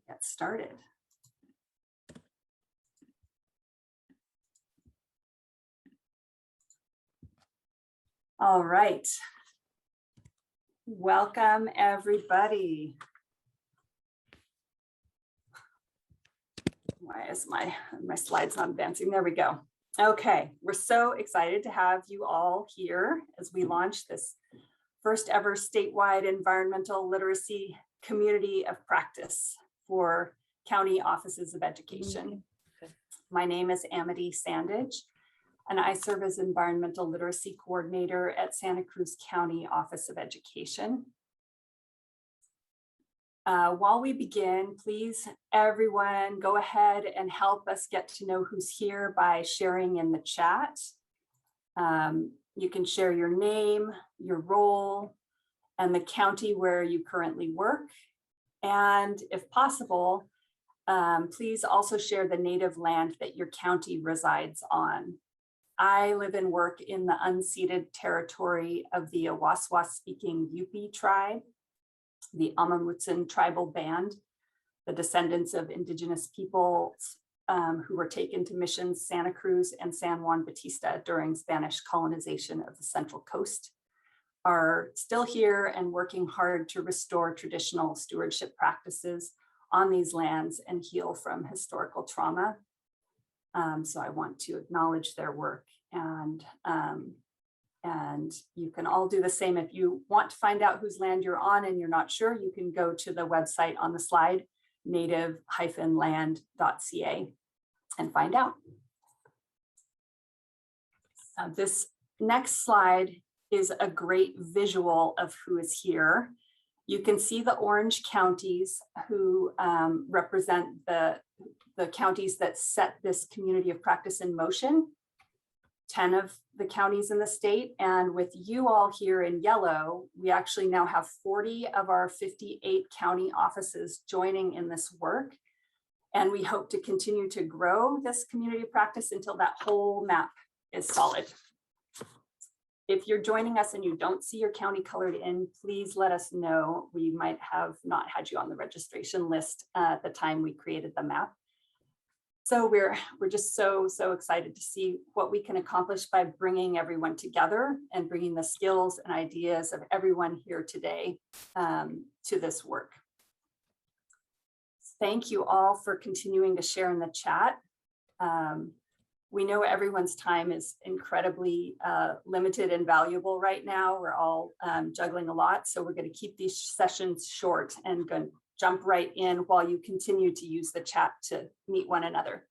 get started. All right. Welcome, everybody. Why is my slides not advancing? There we go. Okay, we're so excited to have you all here as we launch this first ever statewide environmental literacy community of practice for county offices of education. My name is Amity Sandage, and I serve as environmental literacy coordinator at Santa Cruz County Office of Education. While we begin, please, everyone, go ahead and help us get to know who's here by sharing in the chat. You can share your name, your role, and the county where you currently work. And if possible, please also share the native land that your county resides on. I live and work in the unceded territory of the Awaswas-speaking Yupi tribe, the Amamutsan tribal band, the descendants of indigenous peoples who were taken to missions Santa Cruz and San Juan Bautista during Spanish colonization of the Central Coast, are still here and working hard to restore traditional stewardship practices on these lands and heal from historical trauma. So I want to acknowledge their work, and you can all do the same. If you want to find out whose land you're on and you're not sure, you can go to the website on the slide, native-land.ca, and find out. This next slide is a great visual of who is here. You can see the orange counties who represent the counties that set this community of practice in motion, 10 of the counties in the state. And with you all here in yellow, we actually now have 40 of our 58 county offices joining in this work. And we hope to continue to grow this community of practice until that whole map is solid. If you're joining us and you don't see your county colored in, please let us know. We might have not had you on the registration list at the time we created the map. So we're just so excited to see what we can accomplish by bringing everyone together and bringing the skills and ideas of everyone here today to this work. Thank you all for continuing to share in the chat. We know everyone's time is incredibly limited and valuable right now. We're all juggling a lot, so we're going to keep these sessions short and going to jump right in while you continue to use the chat to meet one another.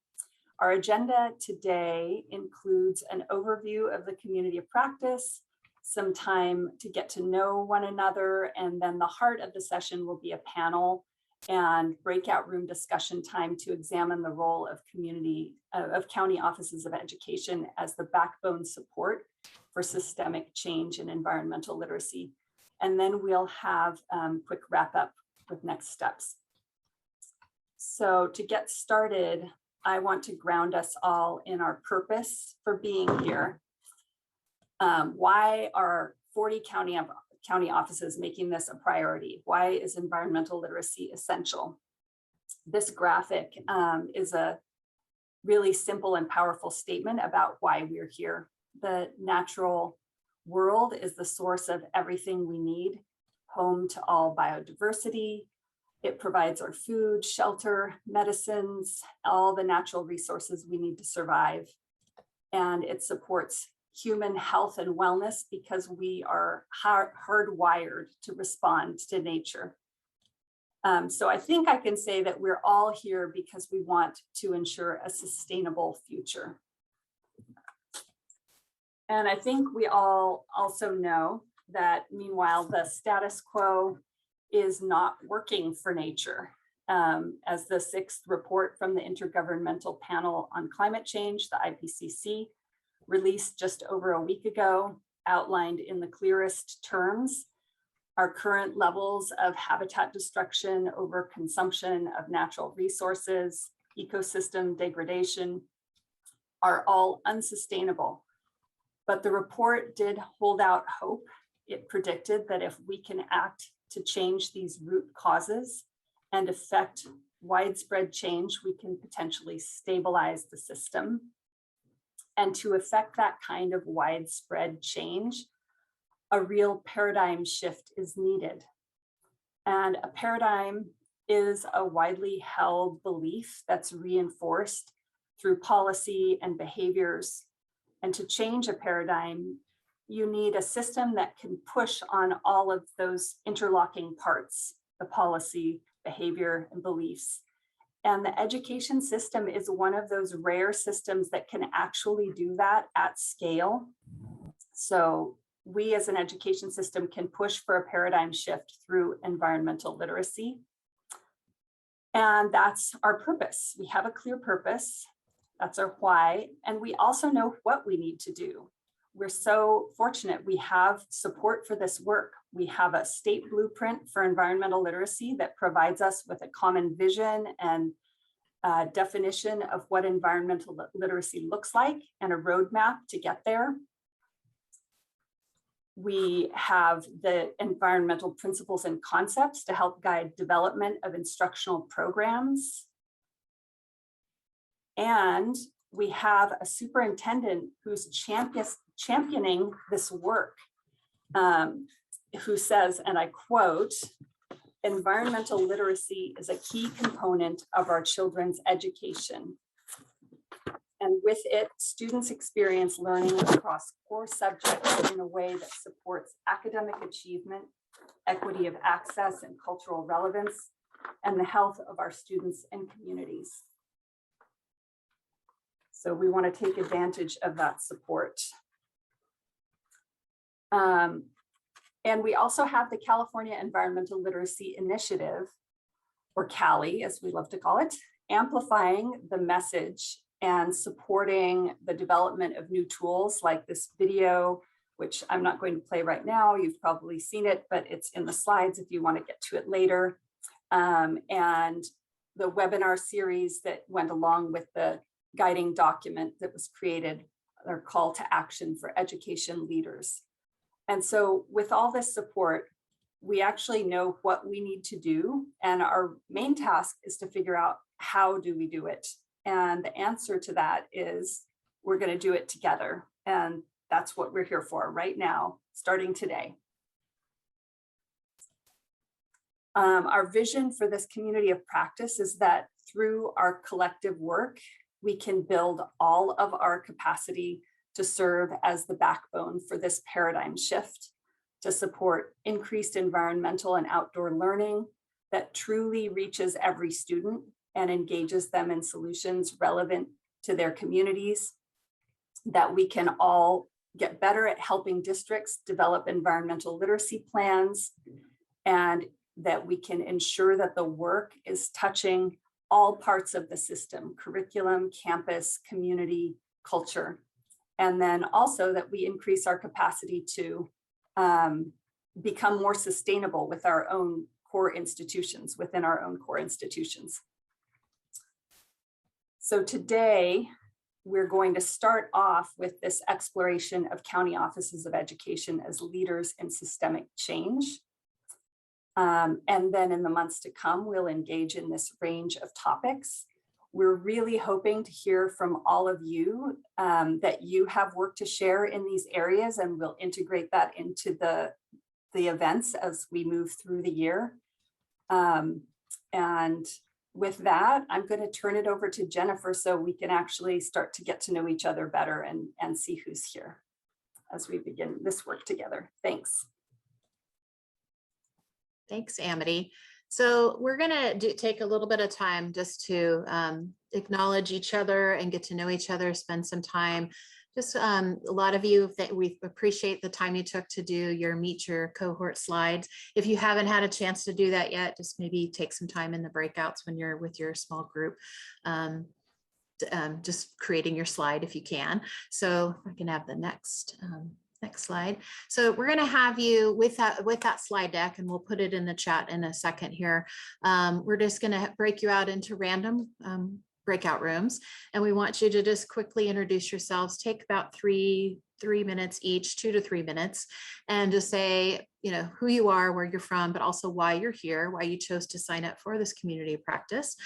Our agenda today includes an overview of the community of practice, some time to get to know one another, and then the heart of the session will be a panel and breakout room discussion time to examine the role of county offices of education as the backbone support for systemic change in environmental literacy. And then we'll have quick wrap up with next steps. So to get started, I want to ground us all in our purpose for being here. Why are 40 county offices making this a priority? Why is environmental literacy essential? This graphic is a really simple and powerful statement about why we're here. The natural world is the source of everything we need, home to all biodiversity. It provides our food, shelter, medicines, all the natural resources we need to survive. And it supports human health and wellness because we are hardwired to respond to nature. So I think I can say that we're all here because we want to ensure a sustainable future. And I think we all also know that meanwhile, the status quo is not working for nature. As the 6th report from the Intergovernmental Panel on Climate Change, the IPCC, released just over a week ago, outlined in the clearest terms, our current levels of habitat destruction, overconsumption of natural resources, ecosystem degradation are all unsustainable. But the report did hold out hope. It predicted that if we can act to change these root causes and affect widespread change, we can potentially stabilize the system. And to effect that kind of widespread change, a real paradigm shift is needed. And a paradigm is a widely held belief that's reinforced through policy and behaviors. And to change a paradigm, you need a system that can push on all of those interlocking parts, the policy, behavior, and beliefs. And the education system is one of those rare systems that can actually do that at scale. So we as an education system can push for a paradigm shift through environmental literacy. And that's our purpose. We have a clear purpose. That's our why. And we also know what we need to do. We're so fortunate we have support for this work. We have a state blueprint for environmental literacy that provides us with a common vision and definition of what environmental literacy looks like and a roadmap to get there. We have the environmental principles and concepts to help guide development of instructional programs. And we have a superintendent who's championing this work, who says, and I quote, "Environmental literacy is a key component of our children's education. And with it, students experience learning across core subjects in a way that supports academic achievement, equity of access and cultural relevance, and the health of our students and communities." So we want to take advantage of that support. And we also have the California Environmental Literacy Initiative, or CALI, as we love to call it, amplifying the message and supporting the development of new tools like this video, which I'm not going to play right now. You've probably seen it, but it's in the slides if you want to get to it later. And the webinar series that went along with the guiding document that was created, their call to action for education leaders. And so with all this support, we actually know what we need to do. And our main task is to figure out how do we do it? And the answer to that is we're going to do it together. And that's what we're here for right now, starting today. Our vision for this community of practice is that through our collective work, we can build all of our capacity to serve as the backbone for this paradigm shift, to support increased environmental and outdoor learning that truly reaches every student and engages them in solutions relevant to their communities, that we can all get better at helping districts develop environmental literacy plans, and that we can ensure that the work is touching all parts of the system, curriculum, campus, community, culture. And then also that we increase our capacity to become more sustainable with our own core institutions, within our own core institutions. So today, we're going to start off with this exploration of county offices of education as leaders in systemic change. And then in the months to come, we'll engage in this range of topics. We're really hoping to hear from all of you that you have work to share in these areas, and we'll integrate that into the events as we move through the year. And with that, I'm going to turn it over to Jennifer so we can actually start to get to know each other better and see who's here as we begin this work together. Thanks. Thanks, Amity. So we're going to take a little bit of time just to acknowledge each other and get to know each other, spend some time. Just a lot of you, that we appreciate the time you took to do your Meet Your Cohort slides. If you haven't had a chance to do that yet, just maybe take some time in the breakouts when you're with your small group. Just creating your slide if you can. So if I can have the next slide. So we're going to have you with that slide deck, and we'll put it in the chat in a second here. We're just going to break you out into random breakout rooms. And we want you to just quickly introduce yourselves, take about three minutes each, 2 to 3 minutes, and just say, you know, who you are, where you're from, but also why you're here, why you chose to sign up for this community practice.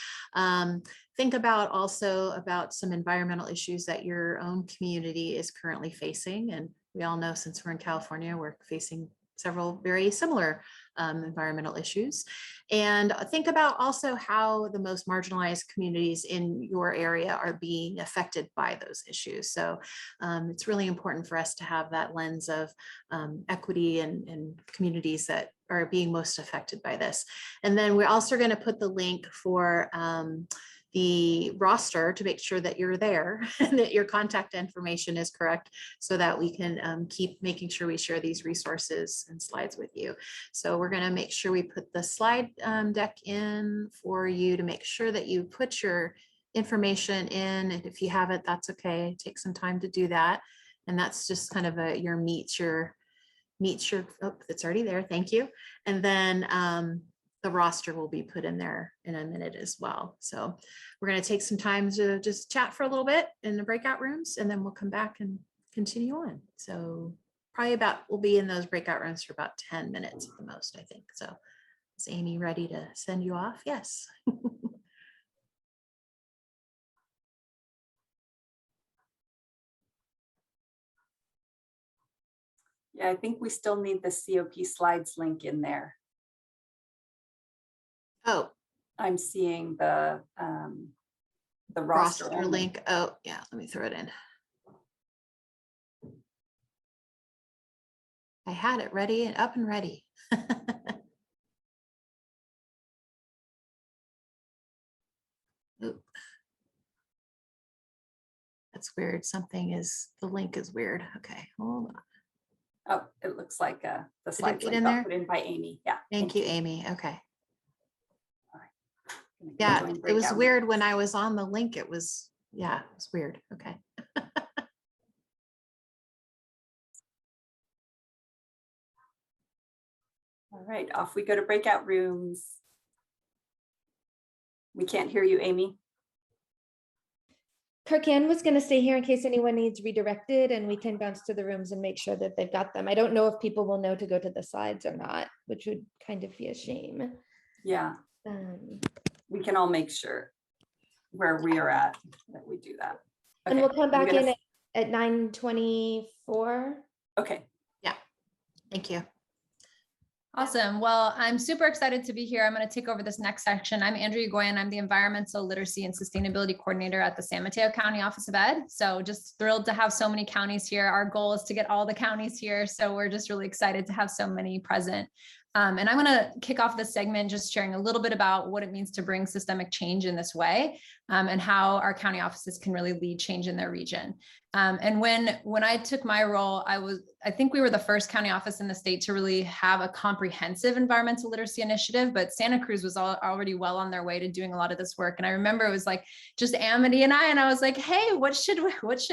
Think about also about some environmental issues that your own community is currently facing. And we all know, since we're in California, we're facing several very similar environmental issues. And think about also how the most marginalized communities in your area are being affected by those issues. So it's really important for us to have that lens of equity and communities that are being most affected by this. And then we're also going to put the link for the roster to make sure that you're there and that your contact information is correct, so that we can keep making sure we share these resources and slides with you. So we're going to make sure we put the slide deck in for you to make sure that you put your information in. And if you haven't, that's okay. Take some time to do that. And that's just kind of your meet your, oh, it's already there. Thank you. And then the roster will be put in there in a minute as well. So we're going to take some time to just chat for a little bit in the breakout rooms, and then we'll come back and continue on. So probably we'll be in those breakout rooms for about 10 minutes at the most, I think. So is Amy ready to send you off? Yes. Yeah, I think we still need the COP slides link in there. Oh, I'm seeing the roster only. link. Oh, yeah, let me throw it in. I had it ready and up and ready. Oop. That's weird. The link is weird. Okay, hold on. Oh, it looks like the slides link in got there? put in by Amy. Yeah. Thank you, Amy. Okay. Gonna Yeah, join it was breakout weird rooms. when I was on the link. It was weird. Okay. All right, off we go to breakout rooms. We can't hear you, Amy. Kirkan was going to stay here in case anyone needs redirected, and we can bounce to the rooms and make sure that they've got them. I don't know if people will know to go to the slides or not, which would kind of be a shame. Yeah, we can all make sure where we are at that we do that. And we'll come back gonna... in at 9:24. Okay. Yeah, thank you. Awesome. Well, I'm super excited to be here. I'm going to take over this next section. I'm Andrea Guyan. I'm the Environmental Literacy and Sustainability Coordinator at the San Mateo County Office of Ed. So just thrilled to have so many counties here. Our goal is to get all the counties here. So we're just really excited to have so many present. And I'm going to kick off this segment just sharing a little bit about what it means to bring systemic change in this way, and how our county offices can really lead change in their region. And when I took my role, I think we were the first county office in the state to really have a comprehensive environmental literacy initiative, but Santa Cruz was already well on their way to doing a lot of this work. And I remember it was like just Amity and I was like, hey, what should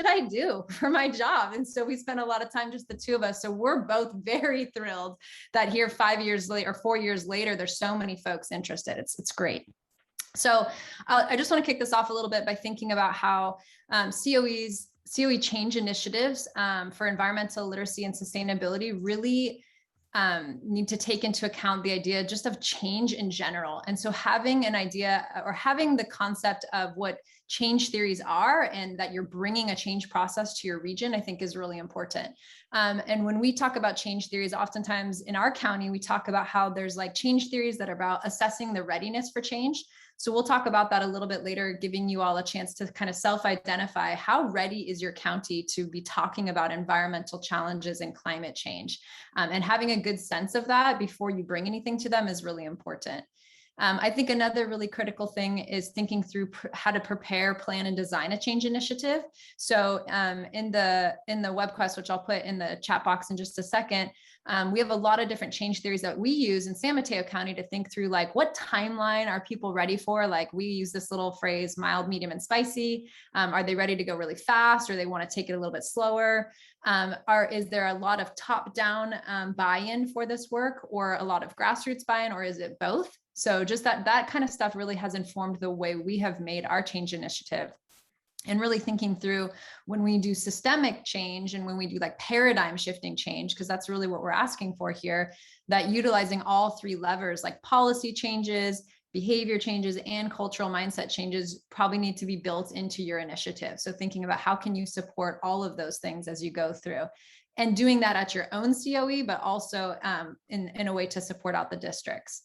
I do for my job? And so we spent a lot of time, just the two of us. So we're both very thrilled that here 5 years later or 4 years later, there's so many folks interested. It's great. So I just want to kick this off a little bit by thinking about how COE change initiatives for environmental literacy and sustainability really need to take into account the idea just of change in general. And so having an idea or having the concept of what change theories are and that you're bringing a change process to your region, I think is really important. And when we talk about change theories, oftentimes in our county, we talk about how there's like change theories that are about assessing the readiness for change. So we'll talk about that a little bit later, giving you all a chance to kind of self-identify how ready is your county to be talking about environmental challenges and climate change. And having a good sense of that before you bring anything to them is really important. I think another really critical thing is thinking through how to prepare, plan, and design a change initiative. So in the web quest, which I'll put in the chat box in just a second, we have a lot of different change theories that we use in San Mateo County to think through, like, what timeline are people ready for? Like, we use this little phrase, mild, medium, and spicy. Are they ready to go really fast, or they want to take it a little bit slower? Is there a lot of top-down buy-in for this work, or a lot of grassroots buy-in, or is it both? So just that kind of stuff really has informed the way we have made our change initiative. And really thinking through when we do systemic change and when we do like paradigm shifting change, because that's really what we're asking for here, that utilizing all three levers like policy changes, behavior changes, and cultural mindset changes probably need to be built into your initiative. So thinking about how can you support all of those things as you go through, and doing that at your own COE, but also in a way to support out the districts.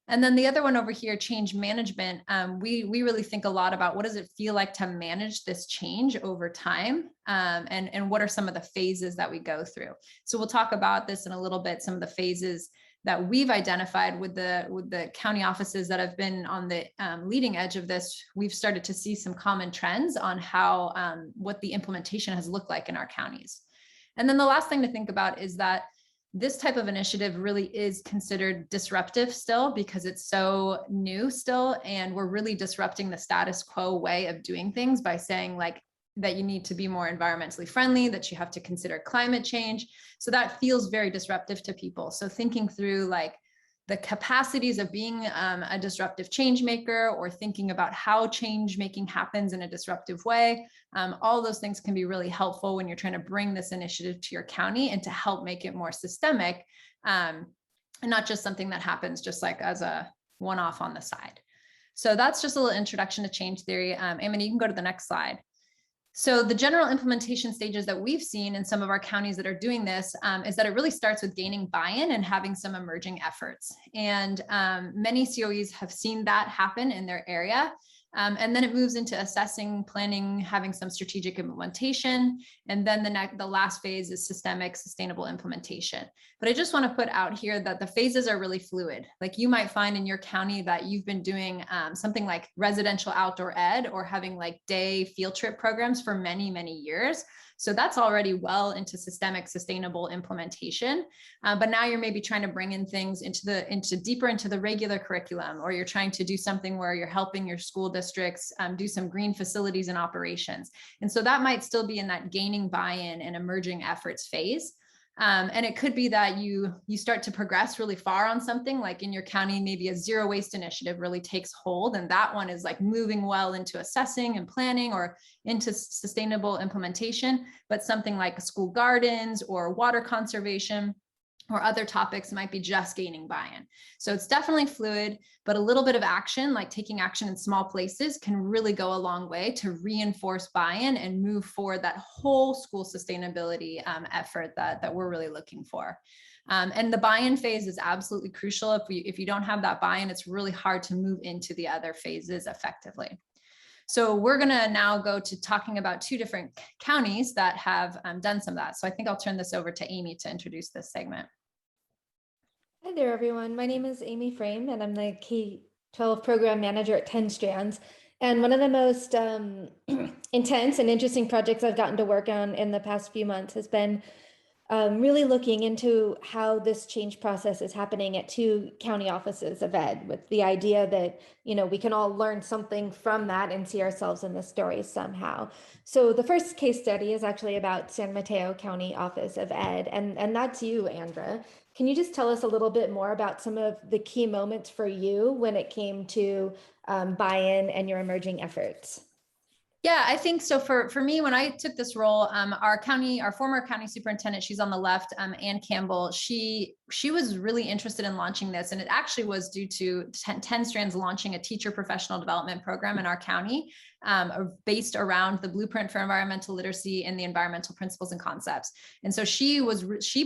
And then the other one over here, change management, we really think a lot about what does it feel like to manage this change over time, and what are some of the phases that we go through. So we'll talk about this in a little bit, some of the phases that we've identified with the county offices that have been on the leading edge of this. We've started to see some common trends on how what the implementation has looked like in our counties. And then the last thing to think about is that this type of initiative really is considered disruptive still because it's so new still. And we're really disrupting the status quo way of doing things by saying like that you need to be more environmentally friendly, that you have to consider climate change. So that feels very disruptive to people. So thinking through like the capacities of being a disruptive change maker, or thinking about how change making happens in a disruptive way. All those things can be really helpful when you're trying to bring this initiative to your county and to help make it more systemic, and not just something that happens just like as a one-off on the side. So that's just a little introduction to change theory. Amanda, you can go to the next slide. So the general implementation stages that we've seen in some of our counties that are doing this is that it really starts with gaining buy-in and having some emerging efforts. And many COEs have seen that happen in their area. And then it moves into assessing, planning, having some strategic implementation. And then the last phase is systemic, sustainable implementation. But I just want to put out here that the phases are really fluid. Like you might find in your county that you've been doing something like residential outdoor ed or having like day field trip programs for many, many years. So that's already well into systemic, sustainable implementation. But now you're maybe trying to bring in things deeper into the regular curriculum, or you're trying to do something where you're helping your school districts do some green facilities and operations. And so that might still be in that gaining buy-in and emerging efforts phase. And it could be that you start to progress really far on something, like in your county, maybe a zero waste initiative really takes hold. And that one is like moving well into assessing and planning or into sustainable implementation, but something like school gardens or water conservation or other topics might be just gaining buy-in. So it's definitely fluid, but a little bit of action, like taking action in small places, can really go a long way to reinforce buy-in and move forward that whole school sustainability effort that we're really looking for. And the buy-in phase is absolutely crucial. If you don't have that buy-in, it's really hard to move into the other phases effectively. So we're going to now go to talking about two different counties that have done some of that. So I think I'll turn this over to Amy to introduce this segment. Hi there, everyone. My name is Amy Frame, and I'm the K-12 program manager at 10 Strands. And one of the most intense and interesting projects I've gotten to work on in the past few months has been really looking into how this change process is happening at 2 county offices of ed, with the idea that, you know, we can all learn something from that and see ourselves in the story somehow. So the first case study is actually about San Mateo County Office of Ed, and that's you, Andrea. Can you just tell us a little bit more about some of the key moments for you when it came to buy-in and your emerging efforts? Yeah, I think so. For me, when I took this role, our former county superintendent, she's on the left, Ann Campbell, she was really interested in launching this. And it actually was due to 10 Strands launching a teacher professional development program in our county based around the blueprint for environmental literacy and the environmental principles and concepts. And so she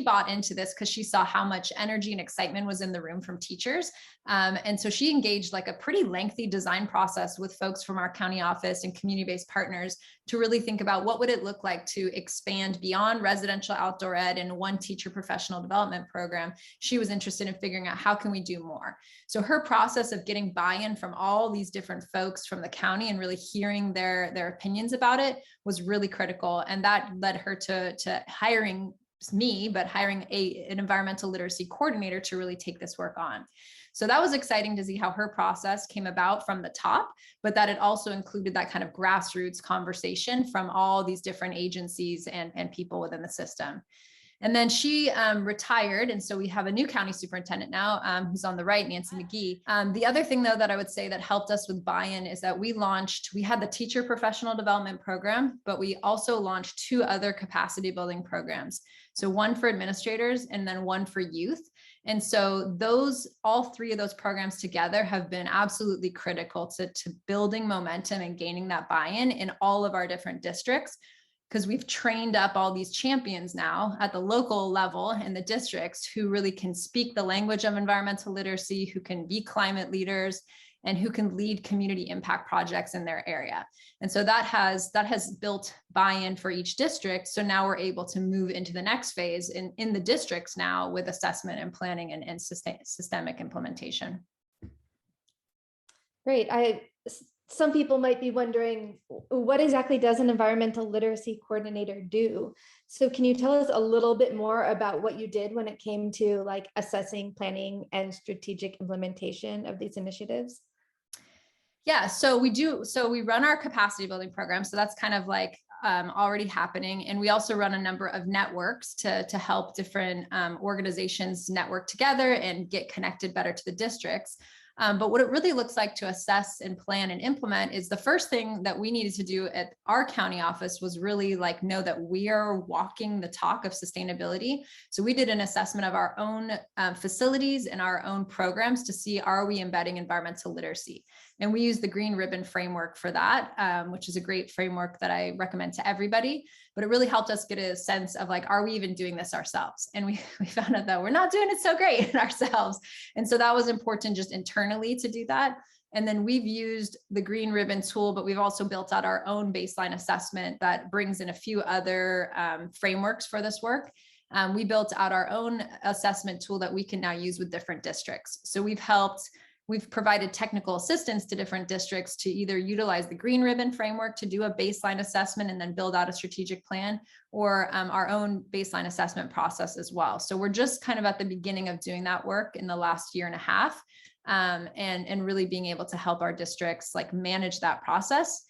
bought into this because she saw how much energy and excitement was in the room from teachers. And so she engaged like a pretty lengthy design process with folks from our county office and community-based partners to really think about what would it look like to expand beyond residential outdoor ed and one teacher professional development program. She was interested in figuring out how can we do more. So her process of getting buy-in from all these different folks from the county and really hearing their opinions about it was really critical. And that led her to hiring me, but hiring an environmental literacy coordinator to really take this work on. So that was exciting to see how her process came about from the top, but that it also included that kind of grassroots conversation from all these different agencies and people within the system. And then she retired. And so we have a new county superintendent now who's on the right, Nancy McGee. The other thing, though, that I would say that helped us with buy-in is that we had the teacher professional development program, but we also launched 2 other capacity building programs. So one for administrators and then one for youth. And so all 3 of those programs together have been absolutely critical to building momentum and gaining that buy-in in all of our different districts, because we've trained up all these champions now at the local level in the districts who really can speak the language of environmental literacy, who can be climate leaders, and who can lead community impact projects in their area. And so that has built buy-in for each district. So now we're able to move into the next phase in the districts now with assessment and planning and systemic implementation. Great. Some people might be wondering, what exactly does an environmental literacy coordinator do? So can you tell us a little bit more about what you did when it came to like assessing, planning, and strategic implementation of these initiatives? Yeah, so we run our capacity building program. So that's kind of like already happening. And we also run a number of networks to help different organizations network together and get connected better to the districts. But what it really looks like to assess and plan and implement is the first thing that we needed to do at our county office was really like know that we are walking the talk of sustainability. So we did an assessment of our own facilities and our own programs to see, are we embedding environmental literacy? And we use the Green Ribbon framework for that, which is a great framework that I recommend to everybody. But it really helped us get a sense of like, are we even doing this ourselves? And we found out that we're not doing it so great ourselves. And so that was important just internally to do that. And then we've used the Green Ribbon tool, but we've also built out our own baseline assessment that brings in a few other frameworks for this work. We built out our own assessment tool that we can now use with different districts. So we've provided technical assistance to different districts to either utilize the Green Ribbon framework to do a baseline assessment and then build out a strategic plan, or our own baseline assessment process as well. So we're just kind of at the beginning of doing that work in the last 1.5 years, and really being able to help our districts like manage that process.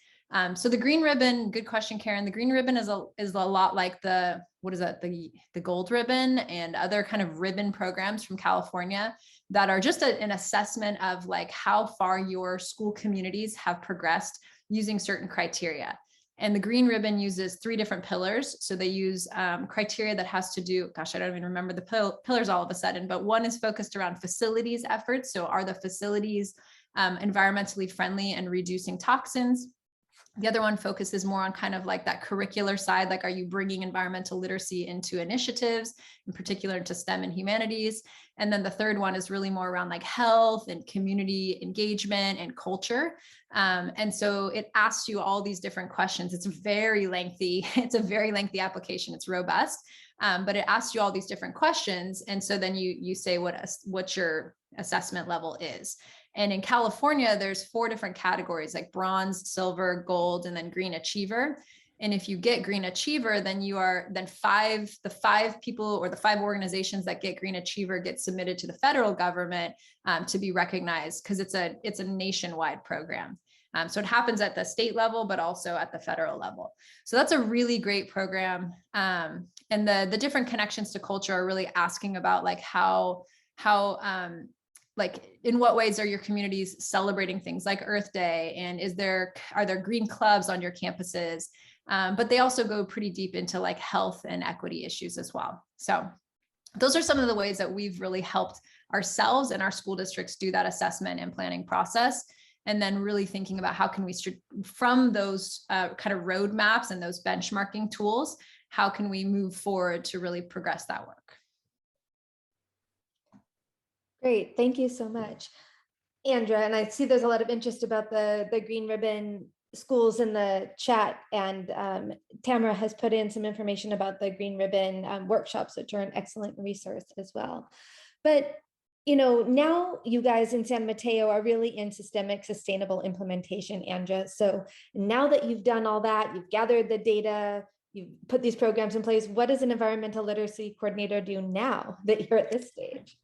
So the Green Ribbon, good question, Karen. The Green Ribbon is a lot like the Gold Ribbon and other kind of ribbon programs from California that are just an assessment of like how far your school communities have progressed using certain criteria. And the Green Ribbon uses 3 different pillars. So they use criteria that has to do, gosh, I don't even remember the pillars all of a sudden, but one is focused around facilities efforts. So are the facilities environmentally friendly and reducing toxins? The other one focuses more on kind of like that curricular side, like are you bringing environmental literacy into initiatives, in particular into STEM and humanities? And then the third one is really more around like health and community engagement and culture. And so it asks you all these different questions. It's a very lengthy application. It's robust, but it asks you all these different questions. And so then you say what your assessment level is. And in California, there's 4 different categories like bronze, silver, gold, and then green achiever. And if you get green achiever, then the 5 people or the 5 organizations that get green achiever get submitted to the federal government to be recognized, because it's a nationwide program. So it happens at the state level, but also at the federal level. So that's a really great program. And the different connections to culture are really asking about like how like in what ways are your communities celebrating things like Earth Day, and are there green clubs on your campuses? But they also go pretty deep into like health and equity issues as well. So those are some of the ways that we've really helped ourselves and our school districts do that assessment and planning process. And then really thinking about how can we, from those kind of roadmaps and those benchmarking tools, how can we move forward to really progress that work? Great, thank you so much, Andrea. And I see there's a lot of interest about the Green Ribbon schools in the chat, and Tamara has put in some information about the Green Ribbon workshops, which are an excellent resource as well. But now you guys in San Mateo are really in systemic sustainable implementation, Andrea. So now that you've done all that, you've gathered the data, you've put these programs in place, what does an environmental literacy coordinator do now that you're at this stage?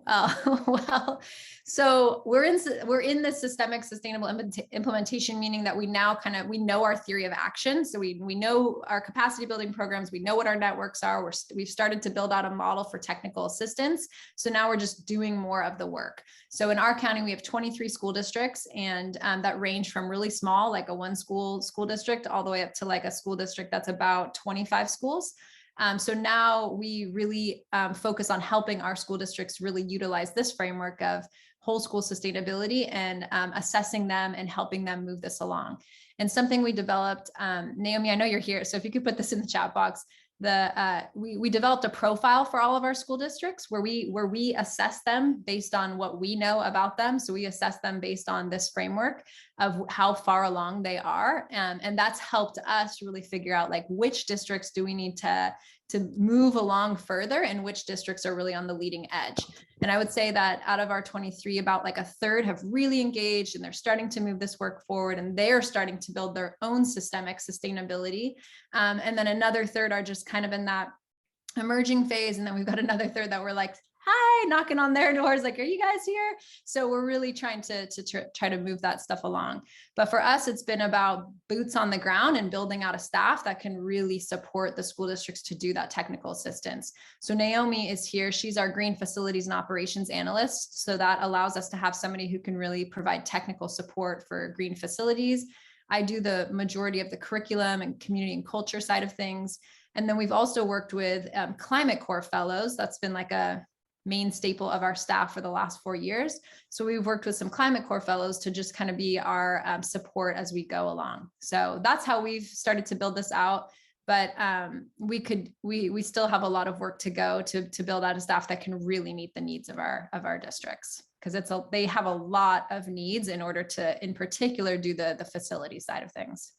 Well, so we're in the systemic sustainable implementation, meaning that we now we know our theory of action. So we know our capacity building programs, we know what our networks are. We've started to build out a model for technical assistance. So now we're just doing more of the work. So in our county, we have 23 school districts, and that range from really small, like a one school district, all the way up to like a school district that's about 25 schools. So now we really focus on helping our school districts really utilize this framework of whole school sustainability and assessing them and helping them move this along. And something we developed, Naomi, I know you're here, so if you could put this in the chat box, we developed a profile for all of our school districts where we assess them based on what we know about them. So we assess them based on this framework of how far along they are. And that's helped us really figure out like which districts do we need to move along further and which districts are really on the leading edge. And I would say that out of our 23, about like a third have really engaged and they're starting to move this work forward, and they're starting to build their own systemic sustainability. And then another third are just kind of in that emerging phase. And then we've got another third that we're like, hi, knocking on their doors, like, are you guys here? So we're really trying to try to move that stuff along. But for us, it's been about boots on the ground and building out a staff that can really support the school districts to do that technical assistance. So Naomi is here. She's our green facilities and operations analyst. So that allows us to have somebody who can really provide technical support for green facilities. I do the majority of the curriculum and community and culture side of things. And then we've also worked with Climate Corps fellows. That's been like a main staple of our staff for the last 4 years. So we've worked with some Climate Corps fellows to just kind of be our support as we go along. So that's how we've started to build this out. But we still have a lot of work to go to build out a staff that can really meet the needs of our districts, because they have a lot of needs in order to, in particular, do the facility side of things.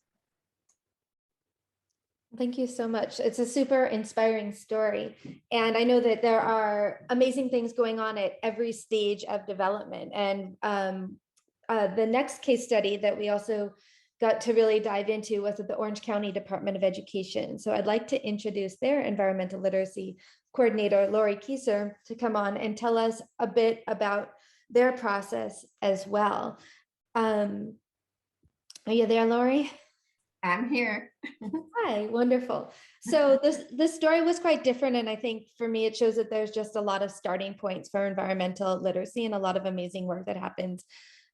Thank you so much. It's a super inspiring story. And I know that there are amazing things going on at every stage of development. And the next case study that we also got to really dive into was at the Orange County Department of Education. So I'd like to introduce their environmental literacy coordinator, Lori Kieser, to come on and tell us a bit about their process as well. Are you there, Lori? I'm here. Hi, wonderful. So this story was quite different. And I think for me, it shows that there's just a lot of starting points for environmental literacy and a lot of amazing work that happens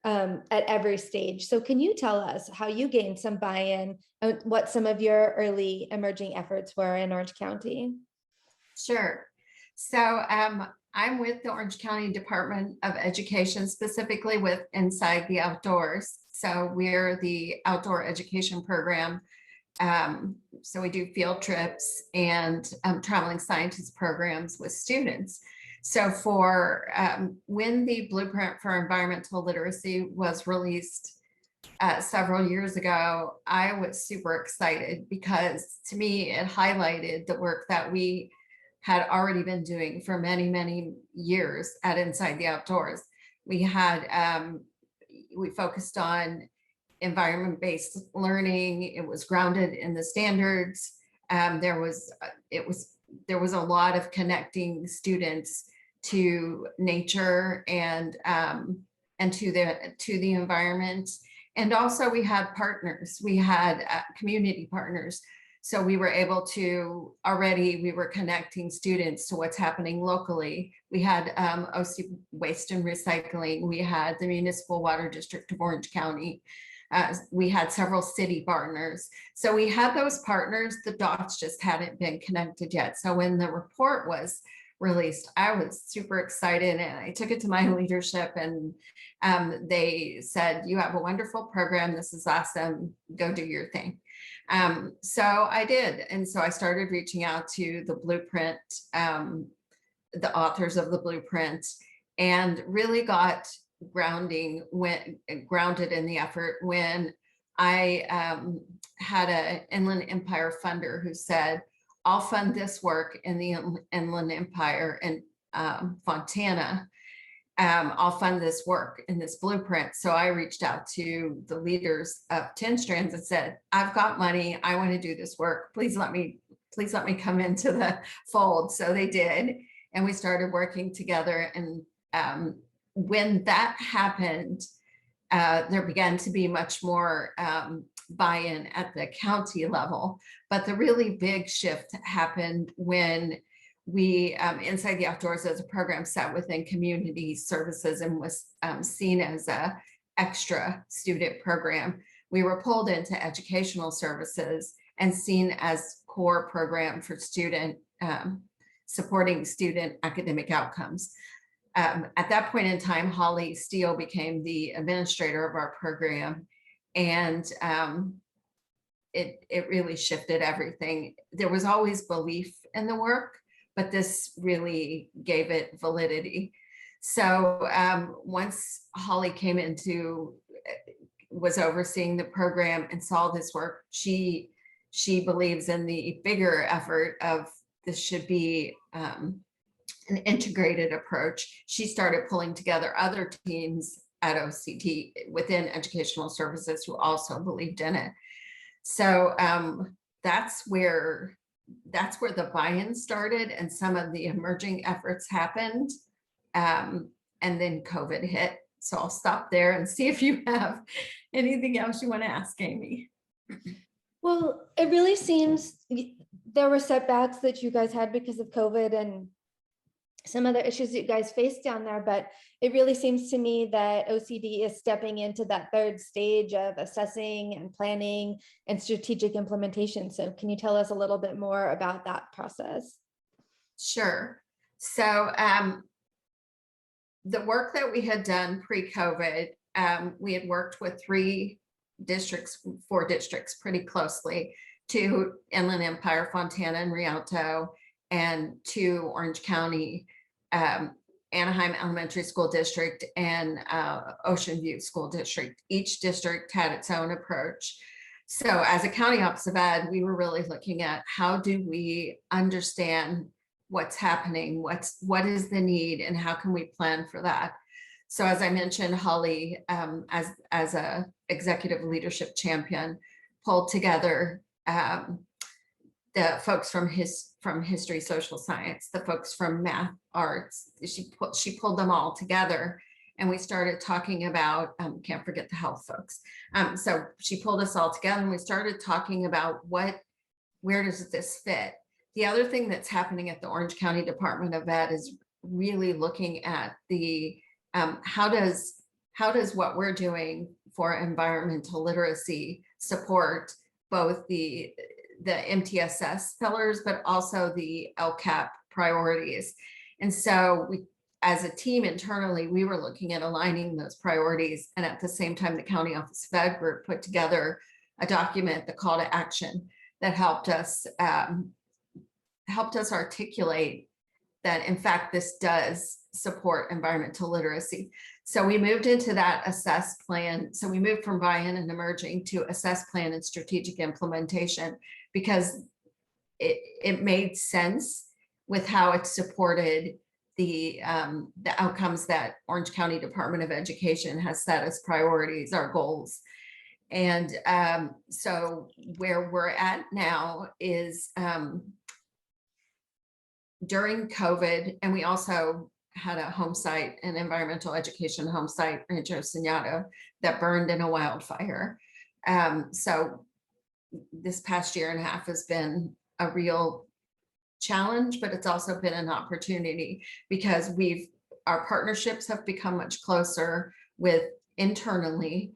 at every stage. So can you tell us how you gained some buy-in and what some of your early emerging efforts were in Orange County? Sure. So I'm with the Orange County Department of Education, specifically with Inside the Outdoors. So we're the outdoor education program. So we do field trips and traveling scientist programs with students. So for when the Blueprint for Environmental Literacy was released several years ago, I was super excited because to me, it highlighted the work that we had already been doing for many, many years at Inside the Outdoors. We had, we focused on environment-based learning. It was grounded in the standards. There was a lot of connecting students to nature and to the environment. And also we had partners. We had community partners. So we were able to we were connecting students to what's happening locally. We had OC Waste and Recycling. We had the Municipal Water District of Orange County. We had several city partners. So we had those partners, the dots just hadn't been connected yet. So when the report was released, I was super excited and I took it to my leadership and they said, you have a wonderful program. This is awesome. Go do your thing. So I did. And so I started reaching out to the Blueprint, the authors of the Blueprint, and really got grounded in the effort when I had an Inland Empire funder who said, I'll fund this work in the Inland Empire in Fontana. I'll fund this work in this blueprint. So I reached out to the leaders of 10 Strands and said, I've got money. I want to do this work. Please let me come into the fold. So they did. And we started working together. And when that happened, there began to be much more buy-in at the county level. But the really big shift happened when we, Inside the Outdoors as a program, sat within community services and was seen as a extra student program. We were pulled into educational services and seen as core program for student supporting student academic outcomes. At that point in time, Holly Steele became the administrator of our program, and it really shifted everything. There was always belief in the work, but this really gave it validity. So once Holly came into, was overseeing the program and saw this work, she believes in the bigger effort of this should be an integrated approach. She started pulling together other teams at OCD within educational services who also believed in it. So that's where the buy-in started and some of the emerging efforts happened. And then COVID hit. So I'll stop there and see if you have anything else you want to ask, Amy. Well, it really seems there were setbacks that you guys had because of COVID and some other issues that you guys faced down there, but it really seems to me that OCD is stepping into that third stage of assessing and planning and strategic implementation. So can you tell us a little bit more about that process? Sure. So the work that we had done pre-COVID, we had worked with 4 districts pretty closely, 2 Inland Empire, Fontana and Rialto, and 2 Orange County, Anaheim Elementary School District and Ocean View School District. Each district had its own approach. So as a county office of ed, we were really looking at how do we understand what's happening, what is the need, and how can we plan for that? So as I mentioned, Holly, as a executive leadership champion, pulled together the folks from history, social science, the folks from math, arts. She pulled them all together, and we started talking about, can't forget the health folks. So she pulled us all together and we started talking about where does this fit? The other thing that's happening at the Orange County Department of Ed is really looking at the how does what we're doing for environmental literacy support both the MTSS pillars, but also the LCAP priorities. And so we, as a team internally, we were looking at aligning those priorities. And at the same time, the County Office of Ed group put together a document, the call to action, that helped us articulate that, in fact, this does support environmental literacy. So we moved into that assess plan. So we moved from buy-in and emerging to assess, plan, and strategic implementation, because it made sense with how it supported the outcomes that Orange County Department of Education has set as priorities, our goals. And so where we're at now is during COVID, and we also had a home site, an environmental education home site, Rancho Señado, that burned in a wildfire. So this past year and a half has been a real challenge, but it's also been an opportunity because our partnerships have become much closer with internally,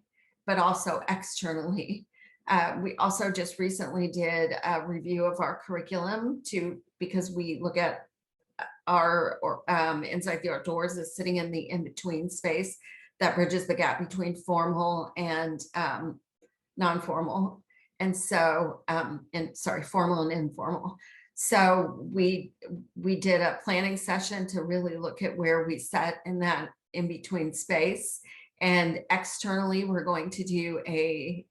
but also externally. We also just recently did a review of our curriculum because we look at our Inside the Outdoors is sitting in the in-between space that bridges the gap between formal and non-formal. And so, formal and informal. So we did a planning session to really look at where we sat in that in-between space. And externally, we're going to do a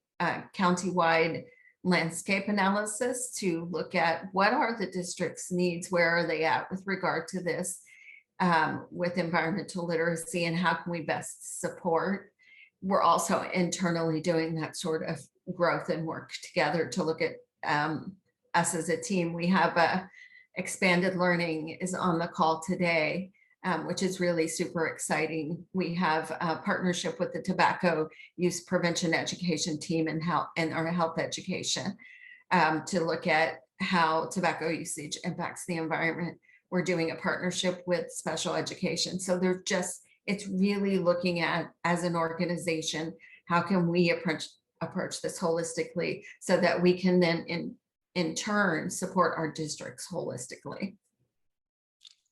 county-wide landscape analysis to look at what are the district's needs, where are they at with regard to this, with environmental literacy, and how can we best support. We're also internally doing that sort of growth and work together to look at us as a team. We have expanded learning is on the call today. which is really super exciting. We have a partnership with the Tobacco Use Prevention Education team and our health education to look at how tobacco usage impacts the environment. We're doing a partnership with special education. So it's really looking at, as an organization, how can we approach this holistically so that we can then in turn support our districts holistically.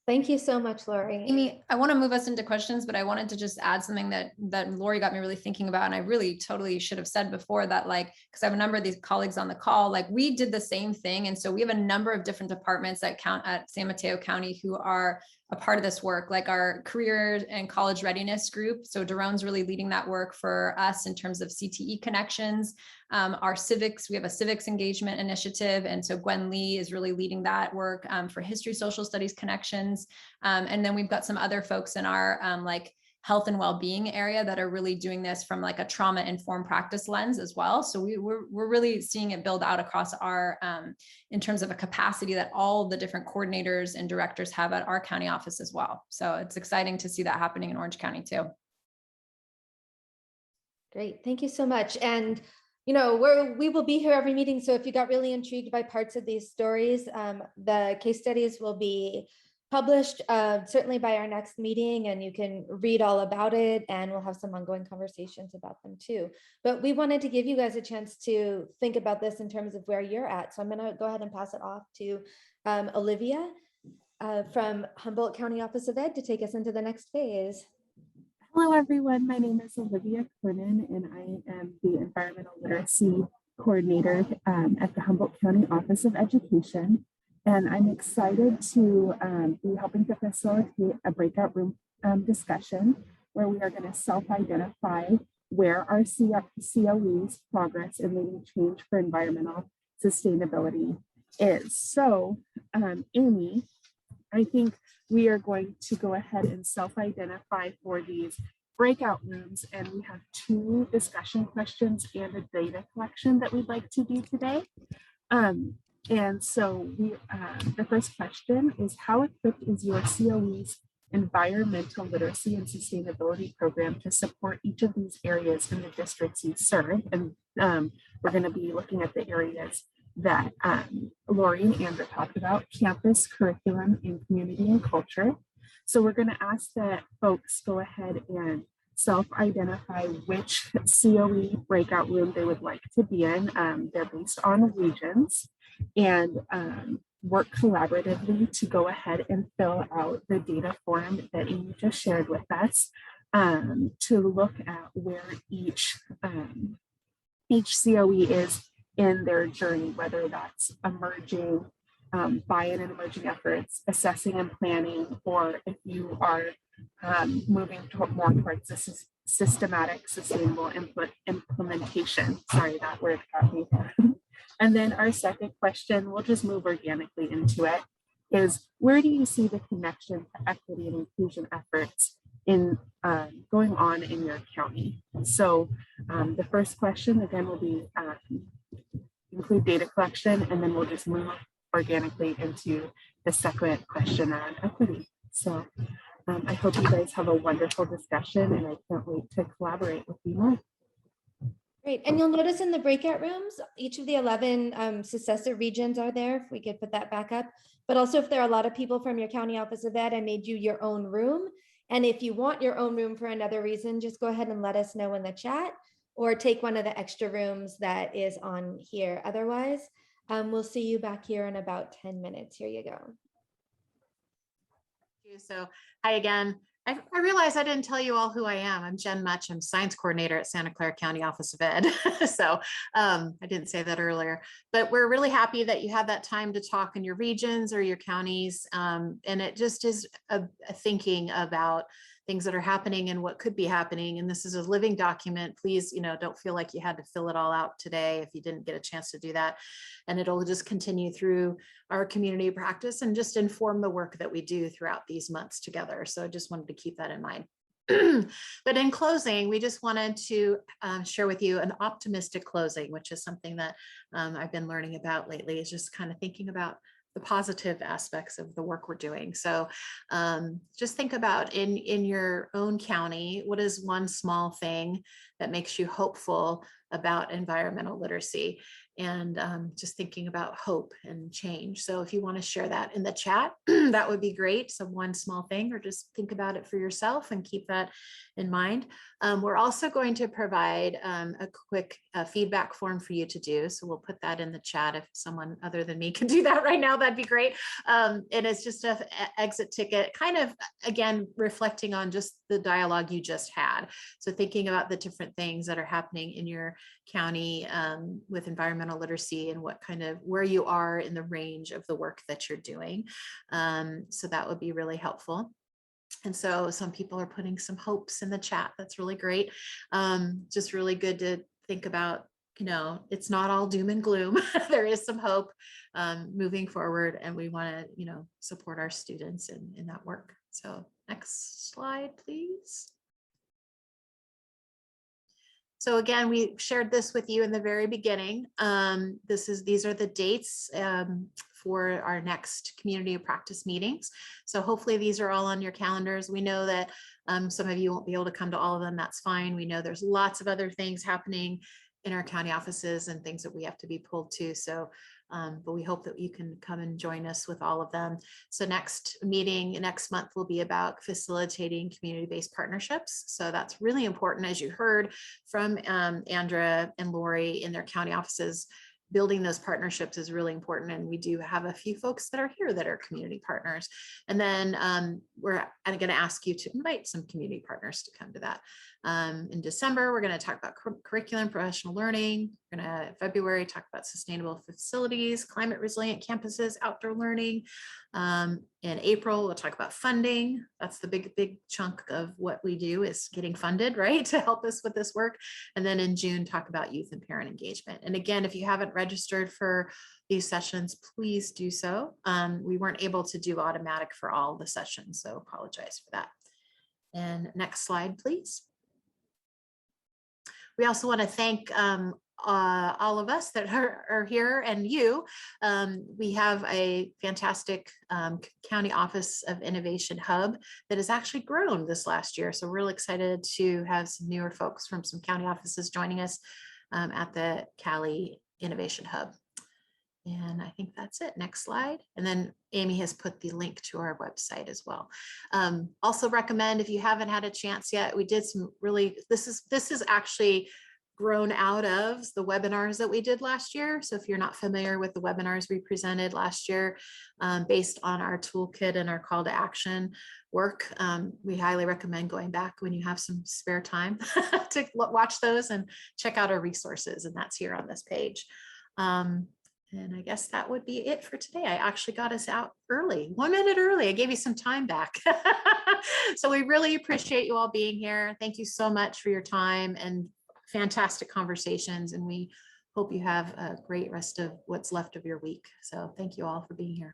Thank you so much, Lori. Amy, I want to move us into questions, but I wanted to just add something that Lori got me really thinking about. And I really totally should have said before that, like, because I have a number of these colleagues on the call, like we did the same thing. And so we have a number of different departments that count at San Mateo County who are a part of this work, like our career and college readiness group. So Daron's really leading that work for us in terms of CTE connections. Our civics, we have a civics engagement initiative. And so Gwen Lee is really leading that work for history, social studies connections. And then we've got some other folks in our like health and well-being area that are really doing this from like a trauma-informed practice lens as well. So we're really seeing it build out across our, in terms of a capacity that all the different coordinators and directors have at our county office as well. So it's exciting to see that happening in Orange County too. Great, thank you so much. And you know, we will be here every meeting. So if you got really intrigued by parts of these stories, the case studies will be published certainly by our next meeting, and you can read all about it, and we'll have some ongoing conversations about them too. But we wanted to give you guys a chance to think about this in terms of where you're at. So I'm going to go ahead and pass it off to Olivia from Humboldt County Office of Ed to take us into the next phase. Hello, everyone. My name is Olivia Kernan, and I am the Environmental Literacy Coordinator at the Humboldt County Office of Education. And I'm excited to be helping to facilitate a breakout room discussion where we are going to self-identify where our COEs progress in leading change for environmental sustainability is. So, Amy, I think we are going to go ahead and self-identify for these breakout rooms, and we have 2 discussion questions and a data collection that we'd like to do today. And so the first question is, how equipped is your COE's environmental literacy and sustainability program to support each of these areas in the districts you serve? And we're going to be looking at the areas that Lori and Andrea talked about: campus, curriculum, and community and culture. So we're going to ask that folks go ahead and self-identify which COE breakout room they would like to be in. They're based on regions, and work collaboratively to go ahead and fill out the data form that Amy just shared with us to look at where each COE is in their journey, whether that's emerging, buy-in and emerging efforts, assessing and planning, or if you are moving more towards this systematic, sustainable implementation. Sorry, that word got me. And then our second question, we'll just move organically into it, is where do you see the connection to equity and inclusion efforts in going on in your county? So the first question, again, will be include data collection, and then we'll just move organically into the second question around equity. So I hope you guys have a wonderful discussion, and I can't wait to collaborate with you more. Great. And you'll notice in the breakout rooms, each of the 11 successor regions are there, if we could put that back up. But also, if there are a lot of people from your county office of ed, I made you your own room. And if you want your own room for another reason, just go ahead and let us know in the chat, or take one of the extra rooms that is on here. Otherwise, we'll see you back here in about 10 minutes. Here you go. So hi again. I realize I didn't tell you all who I am. I'm Jen Much. I'm science coordinator at Santa Clara County Office of Ed. So I didn't say that earlier, but we're really happy that you had that time to talk in your regions or your counties. And it just is a thinking about things that are happening and what could be happening. And this is a living document. Please, don't feel like you had to fill it all out today if you didn't get a chance to do that. And it'll just continue through our community practice and just inform the work that we do throughout these months together. So I just wanted to keep that in mind. But in closing, we just wanted to share with you an optimistic closing, which is something that I've been learning about lately, is just kind of thinking about positive aspects of the work we're doing. So just think about in your own county, what is one small thing that makes you hopeful about environmental literacy? And just thinking about hope and change. So if you want to share that in the chat, that would be great. So one small thing, or just think about it for yourself and keep that in mind. We're also going to provide a quick feedback form for you to do. So we'll put that in the chat. If someone other than me can do that right now, that'd be great. And it's just an exit ticket, kind of, again, reflecting on just the dialogue you just had. So thinking about the different things that are happening in your county with environmental literacy and what kind of, where you are in the range of the work that you're doing. So that would be really helpful. And so some people are putting some hopes in the chat. That's really great. Just really good to think about, you know, it's not all doom and gloom. There is some hope moving forward, and we want to, you know, support our students in that work. So next slide, please. So again, we shared this with you in the very beginning. These are the dates for our next community of practice meetings. So hopefully these are all on your calendars. We know that some of you won't be able to come to all of them. That's fine. We know there's lots of other things happening in our county offices and things that we have to be pulled to. So, but we hope that you can come and join us with all of them. So next meeting next month will be about facilitating community-based partnerships. So that's really important, as you heard from Andrea and Lori in their county offices. Building those partnerships is really important. And we do have a few folks that are here that are community partners. And then I'm going to ask you to invite some community partners to come to that. In December, we're going to talk about curriculum, professional learning. We're going to, February, talk about sustainable facilities, climate resilient campuses, outdoor learning. In April, we'll talk about funding. That's the big chunk of what we do, is getting funded, right, to help us with this work. And then in June, talk about youth and parent engagement. And again, if you haven't registered for these sessions, please do so. We weren't able to do automatic for all the sessions, so apologize for that. And next slide, please. We also want to thank all of us that are here, and you. We have a fantastic County Office of Innovation Hub that has actually grown this last year. So we're really excited to have some newer folks from some county offices joining us at the Cali Innovation Hub. And I think that's it. Next slide. And then Amy has put the link to our website as well. Also recommend, if you haven't had a chance yet, we did some really, this is actually grown out of the webinars that we did last year. So if you're not familiar with the webinars we presented last year, based on our toolkit and our call to action work, we highly recommend going back when you have some spare time to watch those and check out our resources. And that's here on this page. And I guess that would be it for today. I actually got us out early, 1 minute early. I gave you some time back. So we really appreciate you all being here. Thank you so much for your time and fantastic conversations. And we hope you have a great rest of what's left of your week. So thank you all for being here.